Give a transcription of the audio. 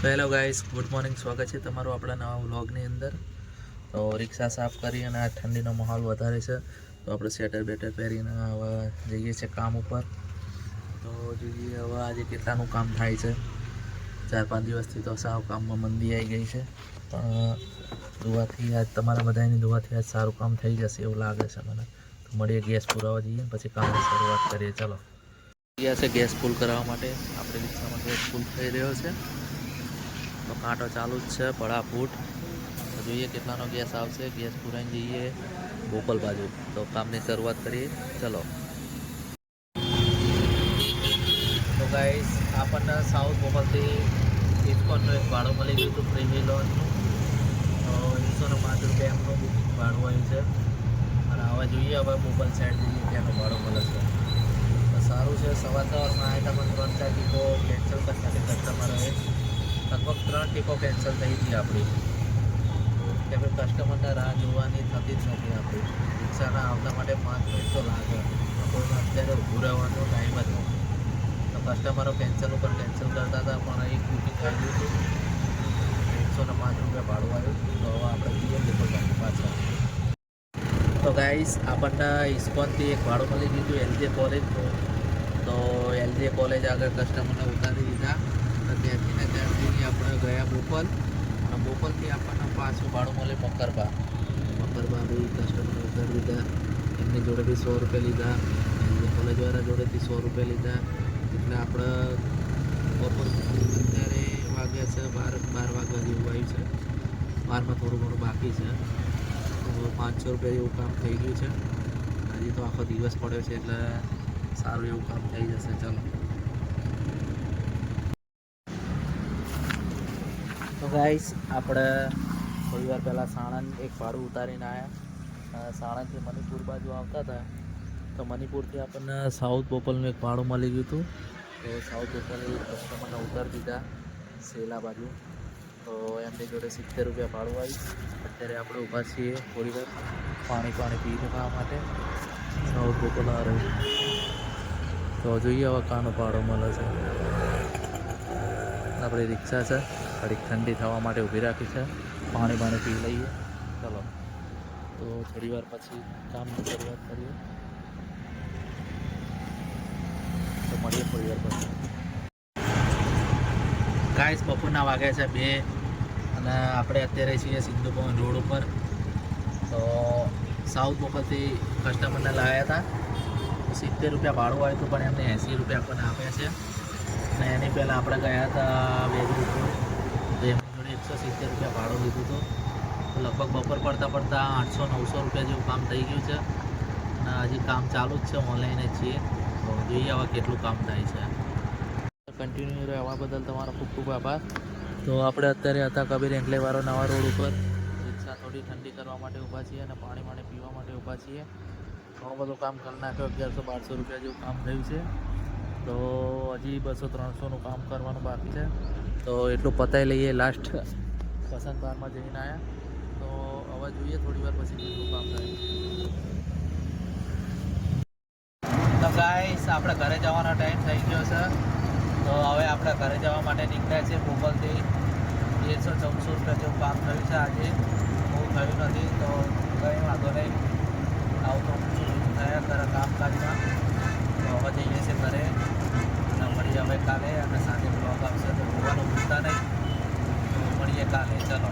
તો hello guys, good morning. સ્વાગત છે તમારું આપણા નવા વ્લોગની અંદર. તો રિક્ષા સાફ કરી અને આ ઠંડીનો માહોલ વધારે છે તો આપણે સ્વેટર બેટર પહેરીને હવે જઈએ છીએ કામ ઉપર. તો જોઈએ હવે આજે કેટલાનું કામ થાય છે. 4-5 દિવસથી તો સાવ કામમાં મંદી આવી ગઈ છે, પણ દુઆથી આજ તમારા બધાની દુઆથી આજ સારું કામ થઈ જશે એવું લાગે છે મને. તો મળીએ, ગેસ પુરાવા જઈએ પછી કામની શરૂઆત કરીએ. ચલો, ગયા છે ગેસ ફૂલ કરાવવા માટે. આપણે રિક્ષામાં ગેસ ફૂલ થઈ રહ્યો છે તો કાંટો ચાલુ જ છે ફટાફૂટ. તો જોઈએ કેટલાનો ગેસ આવશે. ગેસ પુરાઈને જઈએ બોપલ બાજુ, તો કામની શરૂઆત કરીએ. ચલો. તો ગાઈસ, આપણને સાઉથ બોપલથી ઇસ્કોનનું એક ભાડું મળી ગયું હતું, ફ્રી વ્હીલરનું. તો 105 રૂપિયા એમનું બુકિંગ ભાડું આવ્યું છે. અને હવે જોઈએ હવે બોપલ સાઈડ જઈએ ત્યાંનું ભાડું મળે છે. તો સારું છે. સવારમાં આવ્યા પણ 3-4 ટીપો કેન્સલ કરતા કસ્ટમરોએ. લગભગ 3 ટીપો કેન્સલ થઈ હતી આપણી, કે ભાઈ કસ્ટમરને રાહ જોવાની થતી જ નથી. આપણી રિક્ષાના આવતા માટે 5 મિનિટ તો લાગે. કોઈને અત્યારે ઊભું રહેવાનો ટાઈમ જ નથી. તો કસ્ટમરો કેન્સલ ઉપર કેન્સલ કરતા હતા, પણ એક બુકિંગ આવી હતું 105 રૂપિયા ભાડું આવ્યું. તો હવે આપણે જઈએ બોપલ પાછા. તો ગાઈસ, આપણને ઇસ્કોનથી એક ભાડું મળી ગયું હતું એલજે કોલેજનું. તો એલજે કોલેજ આગળ કસ્ટમરને ઉતારી દીધા. તો ત્યાંથી આપણે ગયા બોપલ. અને બોપલથી આપણને પાછું ભાડું મળે મકરબા. બી કસ્ટમરને ઉતારી દીધા. એમની જોડે બી 100 રૂપિયા લીધા. એલજે કોલેજવાળા જોડેથી 100 રૂપિયા લીધા. એટલે આપણે બપોર અત્યારે વાગ્યા છે 12 વાગ્યા જેવું આવ્યું છે. 12માં થોડું ઘણું બાકી છે. તો 500 રૂપિયા જેવું કામ થઈ ગયું છે. હજી તો આખો દિવસ પડ્યો છે એટલે સારું એવું કામ થઈ જશે. ચલો. તો ગાઈસ, આપણે થોડી વાર પહેલાં સાણંદ એક ભાડું ઉતારીને આવ્યા. સાણંદથી મણિપુર બાજુ આવતા હતા. તો મણિપુરથી આપણને સાઉથ બોપલનું એક ભાડું મળી ગયું હતું. તો સાઉથ બોપલે કસ્ટમરને ઉતારી દીધા સેલા બાજુ. તો એમની જોડે 70 રૂપિયા ભાડું આવ્યું. અત્યારે આપણે ઊભા છીએ થોડી વાર પાણી પી લેવા માટે. સાઉથ બોપલ આ રહ્યું. તો જોઈએ હવે કાનો ભાડો મળે છે. આપણી રિક્ષા છે, થોડીક ઠંડી થવા માટે ઊભી રાખી છે. પાણી પી લઈએ. ચલો, તો થોડી વાર પછી કામની શરૂઆત કરીએ. તો મળીએ થોડી વાર પછી. ગાઈસ, બપોરના વાગ્યા છે 2 અને આપણે અત્યારે છીએ સિંધુ ભવન રોડ ઉપર. તો સાઉથ બોપલથી કસ્ટમરને લાવ્યા હતા. 70 રૂપિયા ભાડું આવ્યું હતું, પણ એમને 80 રૂપિયા આપણને આપ્યા છે. અને એની પહેલાં આપણે ગયા હતા વેગુપુર. તો એમની જોડે 170 રૂપિયા ભાડું લીધું હતું. તો લગભગ બપોર પડતા 800-900 રૂપિયા જેવું કામ થઈ ગયું છે. અને હજી કામ ચાલુ જ છે, ઓનલાઈન જ છીએ. તો જોઈએ હવે કેટલું કામ થાય છે. કન્ટિન્યુ રહેવા બદલ તમારો ખૂબ ખૂબ આભાર. તો આપણે અત્યારે હતા કબીર એન્કલેવાળો નવા રોડ ઉપર. રિક્ષા થોડી ઠંડી કરવા માટે ઊભા છીએ અને પાણી પીવા માટે ઊભા છીએ. ઘણું બધું કામ કરી નાખ્યો. 1100-1200 રૂપિયા જેવું કામ થયું છે. તો હજી 200-300નું કામ કરવાનું બાકી છે. તો એટલું પતાવી લઈએ. લાસ્ટ પસંદ બારમાં જઈને આવ્યા. તો હવે જોઈએ થોડી વાર પછી કેટલું કામ થાય. તો ગાઈસ, આપણે ઘરે જવાનો ટાઈમ થઈ ગયો છે. તો હવે આપણે ઘરે જવા માટે નીકળ્યા છે બોપલથી. 1300-1400 રૂપિયા જેવું કામ થયું છે આજે. બહુ થયું નથી તો કંઈ વાંધો નહીં. આવું તો થયા કરે કામકાજમાં. તો હવે જઈએ છીએ ઘરે અને મળીએ હવે કાલે. અને સાથે બ્લોગ આવશે તો જોવાનું ભૂલતા નહીં. તો મળીએ કાલે. ચલો.